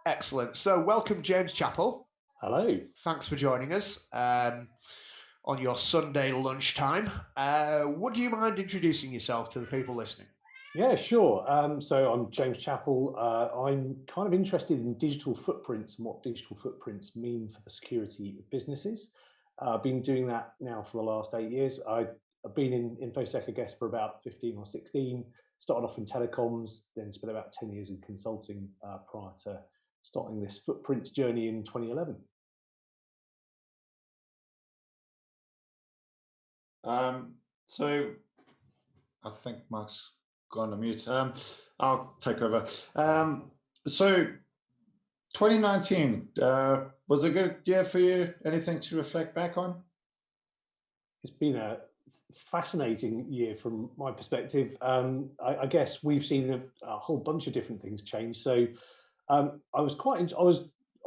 Excellent. So welcome, James Chappell. Hello. Thanks for joining us on your Sunday lunchtime. Would you mind introducing yourself to the people listening? Yeah, sure. So I'm James Chappell. I'm kind of interested in digital footprints and what digital footprints mean for the security of businesses. I've been doing that now for the last 8 years. I've been in InfoSec, I guess, for about 15 or 16. Started off in telecoms, then spent about 10 years in consulting prior to starting this footprints journey in 2011. So I think Mark's gone on mute. I'll take over. So 2019, was a good year for you? Anything to reflect back on? It's been a fascinating year from my perspective. I guess we've seen a whole bunch of different things change. So I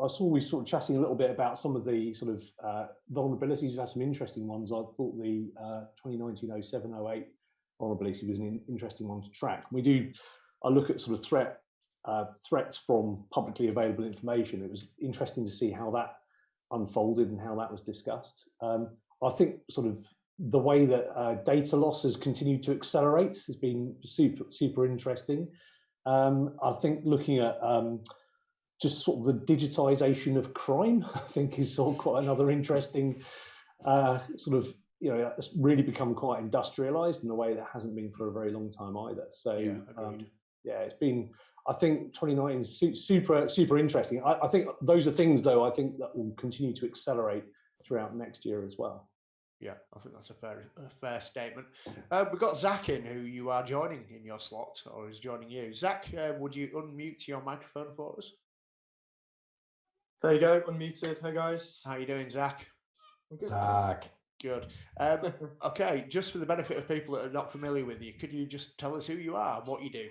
saw we sort of chatting a little bit about some of the sort of vulnerabilities. We've had some interesting ones. I thought the 2019-07-08 vulnerability was an interesting one to track. I look at sort of threats from publicly available information. It was interesting to see how that unfolded and how that was discussed. I think sort of the way that data loss has continued to accelerate has been super interesting. I think looking at just sort of the digitization of crime, I think is sort of quite another interesting sort of, it's really become quite industrialized in a way that hasn't been for a very long time either. So it's been, I think 2019 is super interesting. I think those are things though, I think that will continue to accelerate throughout next year as well. Yeah, I think that's a fair statement. We've got Zach in, who you are joining in your slot, or is joining you. Zach, would you unmute your microphone for us? There you go, unmuted. Hey guys. How you doing, Zach? Zach. Good. Okay, just for the benefit of people that are not familiar with you, could you just tell us who you are and what you do?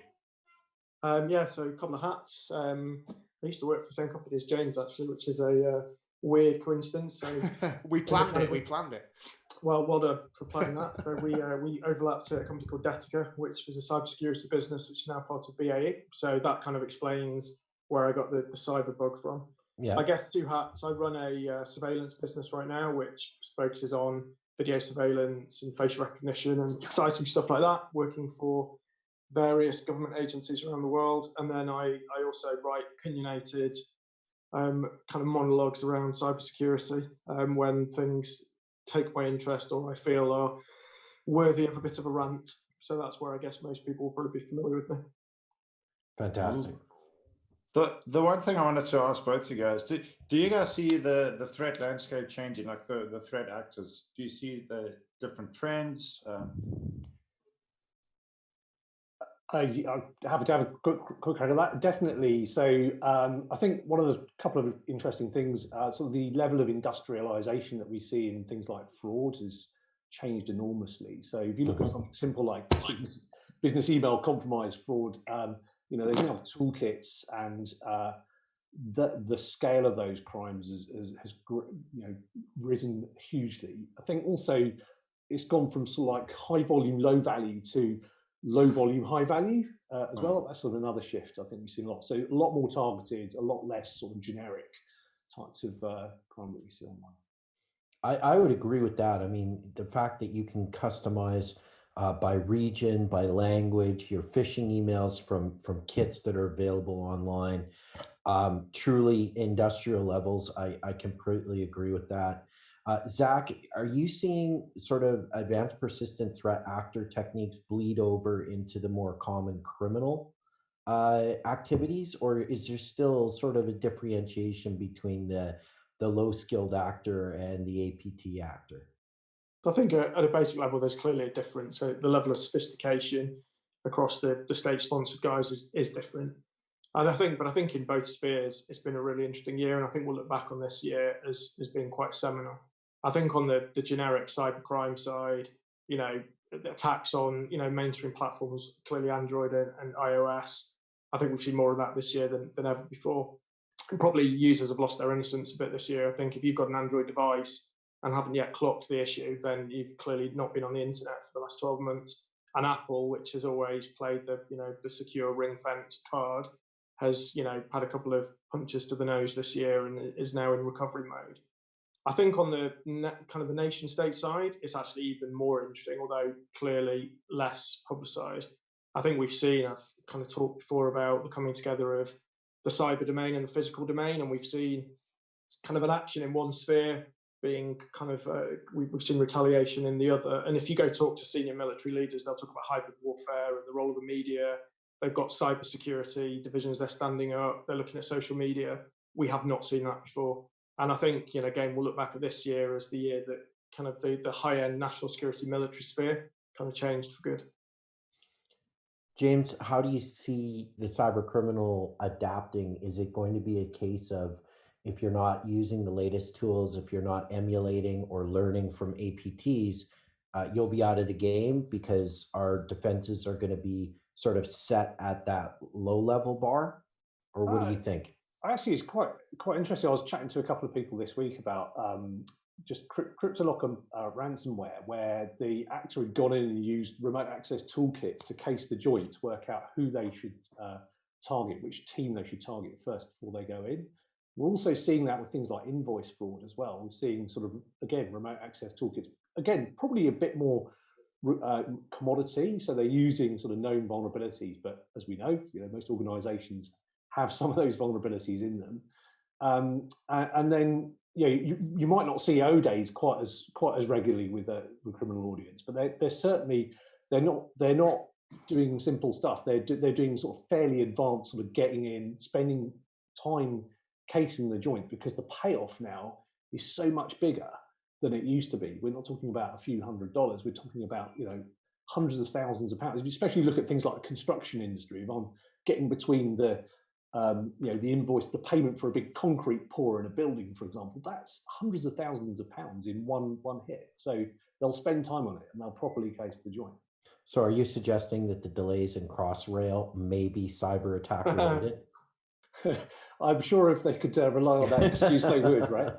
Yeah, so a couple of hats. I used to work for the same company as James, actually, which is a weird coincidence. So we planned it. Well done for planning that. So we overlapped at a company called Detica, which was a cybersecurity business, which is now part of BAE. So that kind of explains where I got the cyber bug from. Yeah. I guess two hats. I run a surveillance business right now, which focuses on video surveillance and facial recognition and exciting stuff like that, working for various government agencies around the world. And then I also write opinionated kind of monologues around cybersecurity when things take my interest or I feel are worthy of a bit of a rant. So that's where I guess most people will probably be familiar with me. Fantastic. The one thing I wanted to ask both you guys, do you guys see the threat landscape changing, like the threat actors? Do you see the different trends? I'm happy to have a quick crack at that. Definitely. So I think one of the couple of interesting things, sort of the level of industrialization that we see in things like fraud has changed enormously. So if you look at something simple like business email compromise fraud, there's now toolkits, and the scale of those crimes has risen hugely. I think also it's gone from sort of like high volume, low value to low volume, high value as well. That's sort of another shift I think we've seen a lot. So a lot more targeted, a lot less sort of generic types of crime that we see online. I would agree with that. I mean, the fact that you can customize by region, by language, your phishing emails from kits that are available online, truly industrial levels. I completely agree with that. Zach, are you seeing sort of advanced persistent threat actor techniques bleed over into the more common criminal activities, or is there still sort of a differentiation between the low-skilled actor and the APT actor? I think at a basic level, there's clearly a difference. So the level of sophistication across the state-sponsored guys is different. And I think in both spheres, it's been a really interesting year. And I think we'll look back on this year as being quite seminal. I think on the generic cybercrime side, attacks on, mainstream platforms, clearly Android and iOS. I think we've seen more of that this year than ever before. And probably users have lost their innocence a bit this year. I think if you've got an Android device and haven't yet clocked the issue, then you've clearly not been on the internet for the last 12 months. And Apple, which has always played the secure ring-fenced card, has, had a couple of punches to the nose this year and is now in recovery mode. I think on the kind of the nation state side, it's actually even more interesting, although clearly less publicized. I think we've seen, I've kind of talked before about the coming together of the cyber domain and the physical domain, and we've seen kind of an action in one sphere being kind of, we've seen retaliation in the other. And if you go talk to senior military leaders, they'll talk about hybrid warfare and the role of the media. They've got cybersecurity divisions they're standing up. They're looking at social media. We have not seen that before. And I think, again, we'll look back at this year as the year that kind of the high-end national security military sphere kind of changed for good. James, how do you see the cyber criminal adapting? Is it going to be a case of, if you're not using the latest tools, if you're not emulating or learning from APTs, you'll be out of the game because our defenses are going to be sort of set at that low-level bar? Or what do you think? Actually, it's quite interesting. I was chatting to a couple of people this week about just Cryptolock ransomware, where the actor had gone in and used remote access toolkits to case the joint, to work out who they should target, which team they should target first before they go in. We're also seeing that with things like invoice fraud as well. We're seeing sort of, again, remote access toolkits, again, probably a bit more commodity. So they're using sort of known vulnerabilities, but as we know, most organizations have some of those vulnerabilities in them. And then, you might not see O days quite as regularly with criminal audience, but they're certainly, they're not doing simple stuff. They're doing sort of fairly advanced, sort of getting in, spending time casing the joint, because the payoff now is so much bigger than it used to be. We're not talking about a few $100s. We're talking about, hundreds of thousands of pounds. If you especially look at things like the construction industry, if I'm getting between the invoice, the payment for a big concrete pour in a building, for example, that's hundreds of thousands of pounds in one hit. So they'll spend time on it and they'll properly case the joint. So are you suggesting that the delays in Crossrail may be cyber attack related? I'm sure if they could rely on that excuse, they would, right?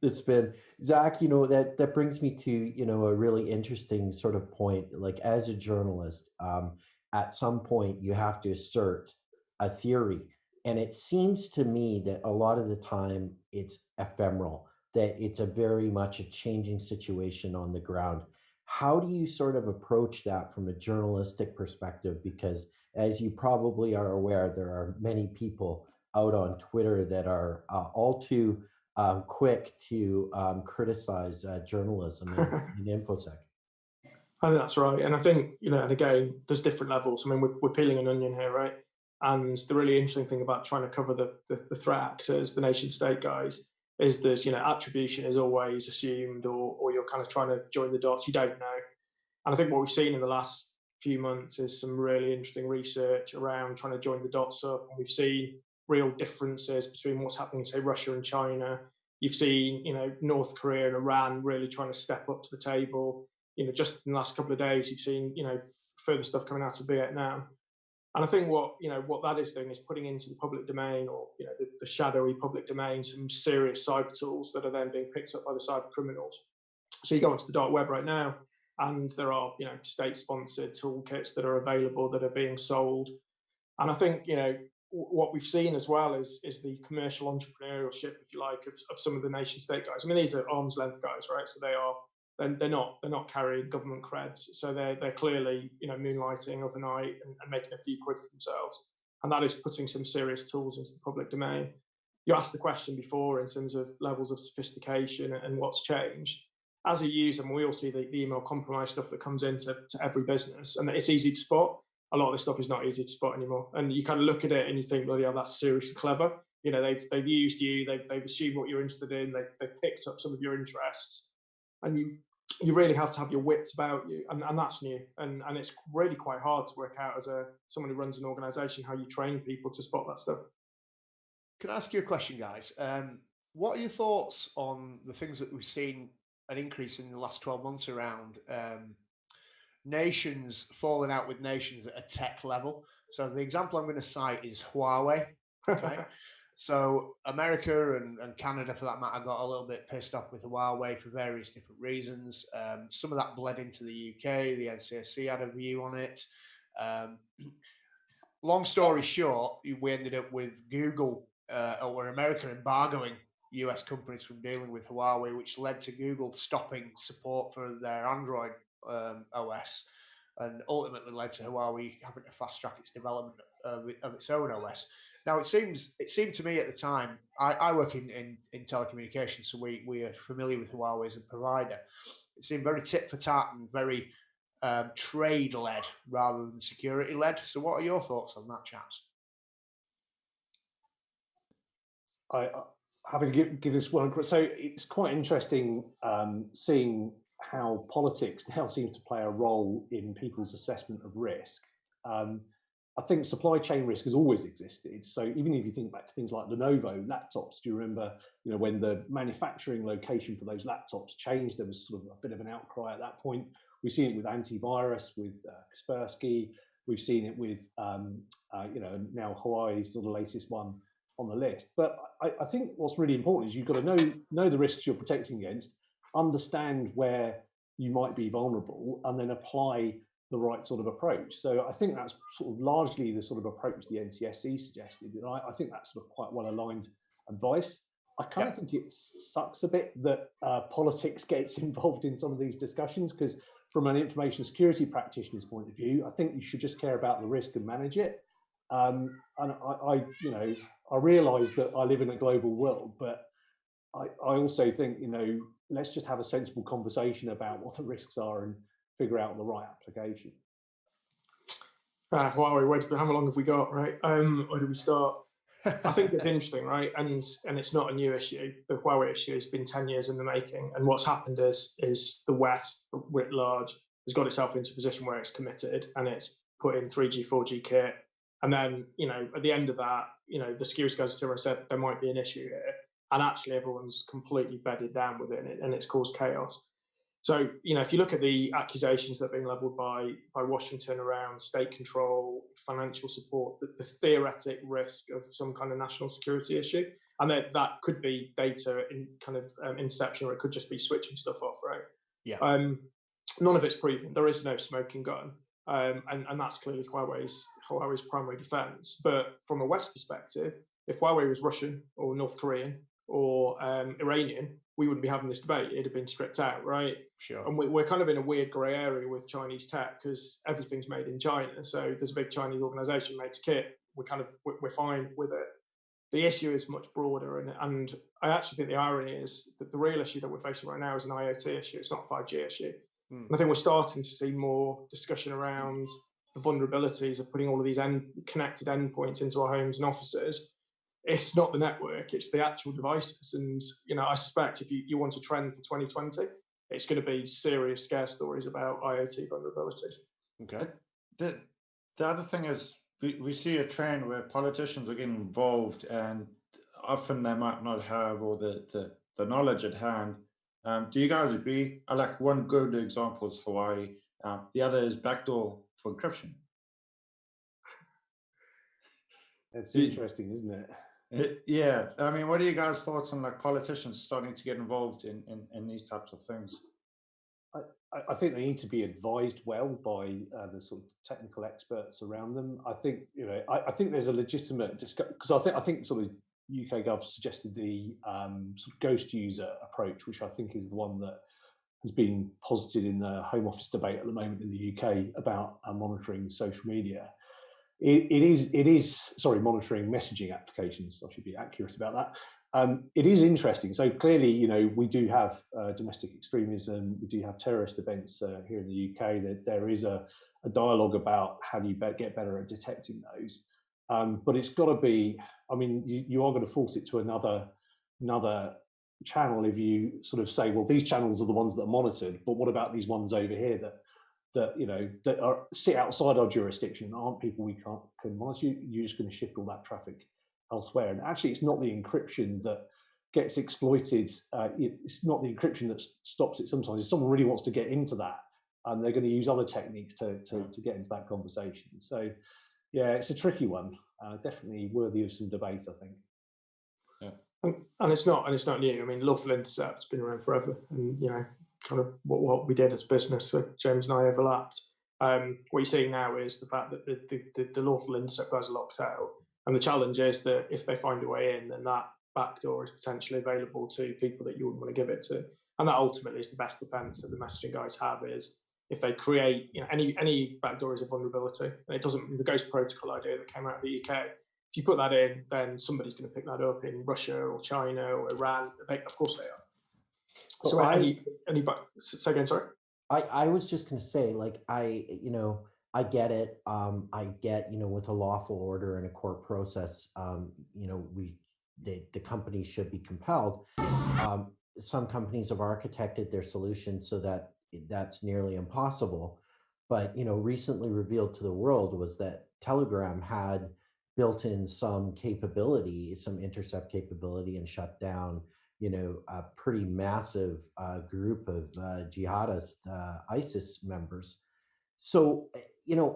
It's been, Zach, that brings me to, a really interesting sort of point. Like, as a journalist, at some point you have to assert a theory. And it seems to me that a lot of the time it's ephemeral, that it's a very much a changing situation on the ground. How do you sort of approach that from a journalistic perspective? Because as you probably are aware, there are many people out on Twitter that are all too quick to criticize journalism in InfoSec. I think that's right. And I think, and again, there's different levels. I mean, we're peeling an onion here, right? And the really interesting thing about trying to cover the threat actors, the nation state guys, is there's, attribution is always assumed, or you're kind of trying to join the dots. You don't know. And I think what we've seen in the last few months is some really interesting research around trying to join the dots up. And we've seen real differences between what's happening, say, Russia and China. You've seen, North Korea and Iran really trying to step up to the table. Just in the last couple of days, you've seen, further stuff coming out of Vietnam. And I think what that is doing is putting into the public domain, or the shadowy public domain, some serious cyber tools that are then being picked up by the cyber criminals. So you go onto the dark web right now, and there are state-sponsored toolkits that are available that are being sold. And I think what we've seen as well is the commercial entrepreneurship, if you like, of some of the nation state guys. I mean, these are arm's length guys, right? So they're not carrying government creds. So they're clearly moonlighting overnight and making a few quid for themselves. And that is putting some serious tools into the public domain. You asked the question before in terms of levels of sophistication and what's changed. As a user, and we all see the email compromise stuff that comes into every business, and it's easy to spot. A lot of this stuff is not easy to spot anymore. And you kind of look at it and you think, well, yeah, that's seriously clever. They've used you, they've assumed what you're interested in, they've picked up some of your interests. And you really have to have your wits about you, and that's new. And it's really quite hard to work out as someone who runs an organization how you train people to spot that stuff. Can I ask you a question, guys? What are your thoughts on the things that we've seen an increase in the last 12 months around nations falling out with nations at a tech level? So the example I'm going to cite is Huawei. Okay. So America and Canada, for that matter, got a little bit pissed off with Huawei for various different reasons. Some of that bled into the UK. The NCSC had a view on it. long story short, we ended up with Google or America embargoing US companies from dealing with Huawei, which led to Google stopping support for their Android OS, and ultimately led to Huawei having to fast track its development of its own OS. Now, it seemed to me at the time, I work in telecommunications, so we are familiar with Huawei as a provider. It seemed very tit for tat and very trade led rather than security led. So, what are your thoughts on that, chaps? I happy to give this one. So it's quite interesting seeing how politics now seems to play a role in people's assessment of risk. I think supply chain risk has always existed. So even if you think back to things like Lenovo laptops, do you remember, when the manufacturing location for those laptops changed, there was sort of a bit of an outcry at that point. We've seen it with antivirus, with Kaspersky. We've seen it with, now Hawaii's sort of the latest one on the list. But I think what's really important is you've got to know the risks you're protecting against, understand where you might be vulnerable, and then apply the right sort of approach. So I think that's sort of largely the sort of approach the NCSC suggested. And I think that's sort of quite well aligned advice. I kind of think it sucks a bit that politics gets involved in some of these discussions, because from an information security practitioner's point of view, I think you should just care about the risk and manage it. And I realise that I live in a global world, but I also think, let's just have a sensible conversation about what the risks are and figure out the right application. Huawei, how long have we got, right? Where do we start? I think it's interesting, right? And it's not a new issue. The Huawei issue has been 10 years in the making. And what's happened is the West, writ large, has got itself into a position where it's committed and it's put in 3G, 4G kit. And then, at the end of that, the security guys said there might be an issue here. And actually everyone's completely bedded down within it, and it's caused chaos. So, if you look at the accusations that have been leveled by Washington around state control, financial support, the theoretic risk of some kind of national security issue, and that could be data in kind of inception, or it could just be switching stuff off, right? Yeah. None of it's proven. There is no smoking gun. And that's clearly Huawei's primary defense. But from a West perspective, if Huawei was Russian or North Korean or Iranian, we wouldn't be having this debate. It'd have been stripped out, right? Sure. And we're kind of in a weird grey area with Chinese tech because everything's made in China. So there's a big Chinese organization makes kit. We're fine with it. The issue is much broader, and I actually think the irony is that the real issue that we're facing right now is an IoT issue. It's not a 5G issue. And I think we're starting to see more discussion around the vulnerabilities of putting all of these connected endpoints into our homes and offices. It's not the network, it's the actual devices. And, I suspect if you want a trend for 2020, it's going to be serious scare stories about IoT vulnerabilities. Okay. The other thing is we see a trend where politicians are getting involved, and often they might not have all the knowledge at hand. Do you guys agree? I like one good example is Hawaii. The other is backdoor for encryption. It's interesting, isn't it? Yeah. I mean, what are you guys' thoughts on politicians starting to get involved in these types of things? I think they need to be advised well by the sort of technical experts around them. I think I think there's a legitimate discussion, because I think sort of UK Gov suggested the sort of ghost user approach, which I think is the one that has been posited in the Home Office debate at the moment in the UK about monitoring social media. It is monitoring messaging applications. I should be accurate about that. It is interesting. So clearly, we do have domestic extremism, we do have terrorist events here in the UK. There is a dialogue about how do you get better at detecting those. But it's got to be, you are going to force it to another channel if you sort of say, well, these channels are the ones that are monitored, but what about these ones over here that sit outside our jurisdiction, aren't people we can monitor? You're just going to shift all that traffic elsewhere. And actually, it's not the encryption that gets exploited. It's not the encryption that stops it sometimes. If someone really wants to get into that, and they're going to use other techniques to get into that conversation. So yeah, it's a tricky one. Definitely worthy of some debate, I think. Yeah, and it's not new. I mean, lawful intercept's been around forever, and kind of what we did as business. So James and I overlapped. What you're seeing now is the fact that the lawful intercept guys are locked out, and the challenge is that if they find a way in, then that backdoor is potentially available to people that you wouldn't want to give it to, and that ultimately is the best defense that the messaging guys have. Is if they create, any backdoor is a vulnerability, and it doesn't. The Ghost Protocol idea that came out of the UK. If you put that in, then somebody's going to pick that up in Russia or China or Iran. Of course they are. So say again, sorry. I was just going to say, like, I get it. I get, with a lawful order and a court process, the companies should be compelled. Some companies have architected their solution so that that's nearly impossible. But, recently revealed to the world was that Telegram had built in some capability, some intercept capability, and shut down, a pretty massive group of jihadist ISIS members. So,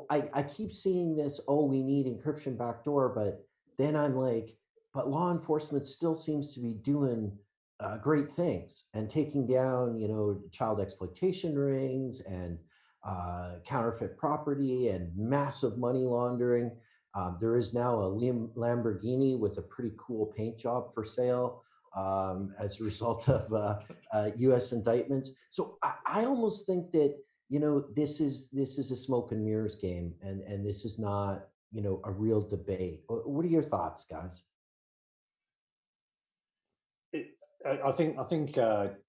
I keep seeing this, we need encryption backdoor, but then I'm like, but law enforcement still seems to be doing great things and taking down, child exploitation rings and counterfeit property and massive money laundering. There is now a Lamborghini with a pretty cool paint job for sale as a result of U.S. indictments. So I almost think that, this is a smoke and mirrors game, and this is not, a real debate. What are your thoughts, guys? I think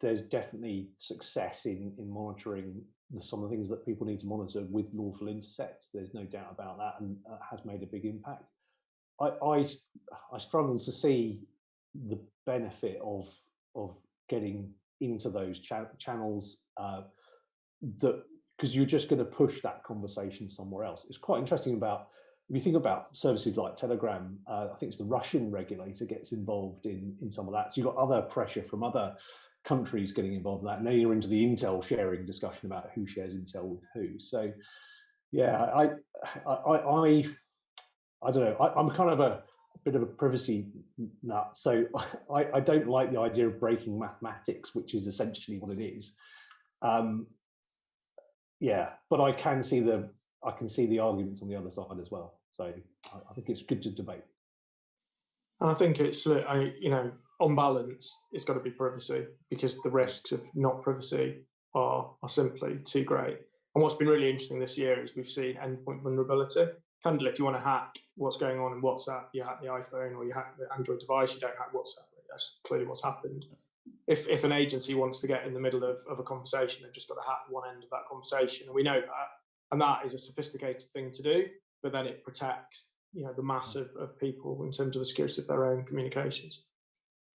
there's definitely success in monitoring some of the things that people need to monitor with lawful intercepts. There's no doubt about that, and has made a big impact. I struggle to see the benefit of getting into those channels because you're just going to push that conversation somewhere else. It's quite interesting if you think about services like Telegram, I think it's the Russian regulator gets involved in some of that. So you've got other pressure from other countries getting involved in that. Now you're into the intel sharing discussion about who shares intel with who. So yeah, I don't know. I'm kind of a bit of a privacy nut. So I don't like the idea of breaking mathematics, which is essentially what it is. Yeah, but I can see the arguments on the other side as well. So I think it's good to debate. And I think it's, on balance, it's got to be privacy, because the risks of not privacy are simply too great. And what's been really interesting this year is we've seen endpoint vulnerability. Candidly, if you want to hack what's going on in WhatsApp, you hack the iPhone or you hack the Android device, you don't hack WhatsApp. That's clearly what's happened. If an agency wants to get in the middle of a conversation, they've just got to hack one end of that conversation. And we know that. And that is a sophisticated thing to do, but then it protects, the mass of people in terms of the security of their own communications.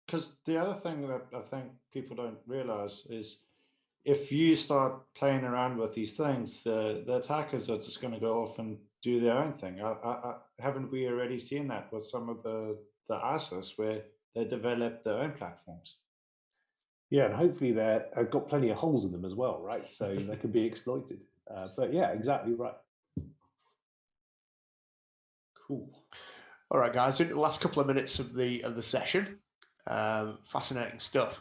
Because the other thing that I think people don't realize is if you start playing around with these things, the attackers are just going to go off and do their own thing. Haven't we already seen that with some of the ISIS where they develop their own platforms? Yeah, and hopefully they've got plenty of holes in them as well, right? So they can be exploited. But yeah, exactly right. Cool. All right, guys. In the last couple of minutes of the session, fascinating stuff.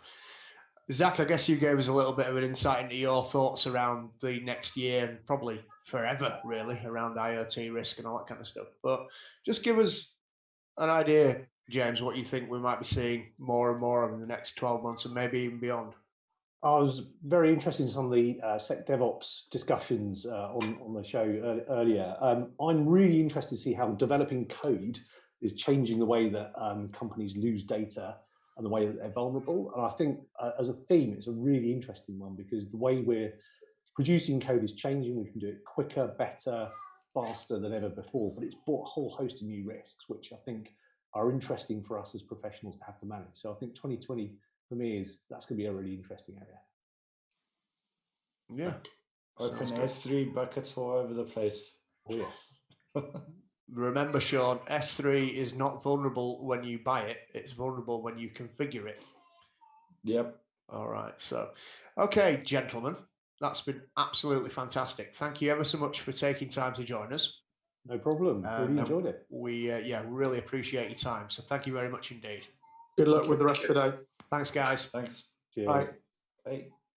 Zach, I guess you gave us a little bit of an insight into your thoughts around the next year and probably forever, really, around IoT risk and all that kind of stuff. But just give us an idea, James, what you think we might be seeing more and more of in the next 12 months and maybe even beyond. I was very interested in some of the SecDevOps discussions on the show earlier. I'm really interested to see how developing code is changing the way that companies lose data and the way that they're vulnerable. And I think as a theme, it's a really interesting one because the way we're producing code is changing. We can do it quicker, better, faster than ever before, but it's brought a whole host of new risks, which I think are interesting for us as professionals to have to manage. So I think 2020 for me that's going to be a really interesting area. Yeah. Open S3 buckets all over the place. Oh yes. Remember, Sean, S3 is not vulnerable when you buy it. It's vulnerable when you configure it. Yep. All right. So, okay, gentlemen, that's been absolutely fantastic. Thank you ever so much for taking time to join us. No problem. Really enjoyed it. We really appreciate your time. So thank you very much indeed. Good luck with the rest of the day. Thanks, guys. Thanks. Cheers. Bye. Bye.